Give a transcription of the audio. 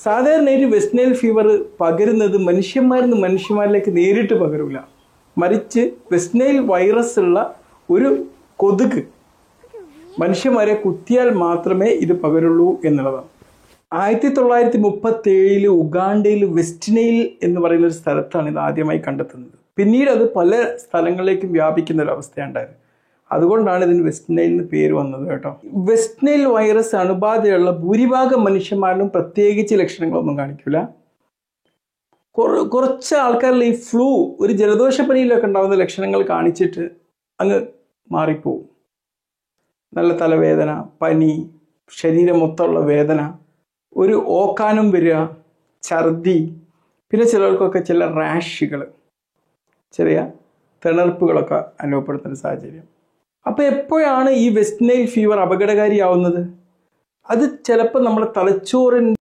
സാധാരണയായിട്ട് west Nile fever പകരുന്നത് മനുഷ്യന്മാരിൽ നിന്ന് മനുഷ്യന്മാരിലേക്ക് നേരിട്ട് പകരൂല. മറിച്ച് വെസ്റ്റ് നൈൽ വൈറസ് ഉള്ള ഒരു കൊതുക് മനുഷ്യന്മാരെ കുത്തിയാൽ മാത്രമേ ഇത് പകരുള്ളൂ എന്നുള്ളതാണ്. 1937 ഉഗാണ്ടയിൽ വെസ്റ്റ് നൈൽ എന്ന് പറയുന്ന ഒരു സ്ഥലത്താണ് ഇത് ആദ്യമായി കണ്ടെത്തുന്നത്. പിന്നീട് അത് പല സ്ഥലങ്ങളിലേക്കും വ്യാപിക്കുന്ന ഒരു അവസ്ഥയുണ്ടായത്. അതുകൊണ്ടാണ് ഇതിന് വെസ്റ്റ് നൈൽ എന്ന് പേര് വന്നത് കേട്ടോ. വെസ്റ്റ് നൈൽ വൈറസ് അണുബാധയുള്ള ഭൂരിഭാഗം മനുഷ്യന്മാരിലും പ്രത്യേകിച്ച് ലക്ഷണങ്ങളൊന്നും കാണിക്കില്ല. കുറച്ച് ആൾക്കാരിൽ ഈ ഫ്ലൂ, ഒരു ജലദോഷപ്പനിയിലൊക്കെ ഉണ്ടാകുന്ന ലക്ഷണങ്ങൾ കാണിച്ചിട്ട് അങ്ങ് മാറിപ്പോവും. നല്ല തലവേദന, പനി, ശരീരം മൊത്തമുള്ള വേദന, ഒരു ഓക്കാനം വരിക, ഛർദി, പിന്നെ ചിലർക്കൊക്കെ ചില റാഷുകൾ, ചെറിയ തിണർപ്പുകളൊക്കെ അനുഭവപ്പെടുത്തുന്ന സാഹചര്യം. അപ്പോൾ എപ്പോഴാണ് ഈ വെസ്റ്റ് നൈൽ ഫീവർ അപകടകാരിയാവുന്നത്? അത് ചിലപ്പോൾ നമ്മുടെ തലച്ചോറിൻ്റെ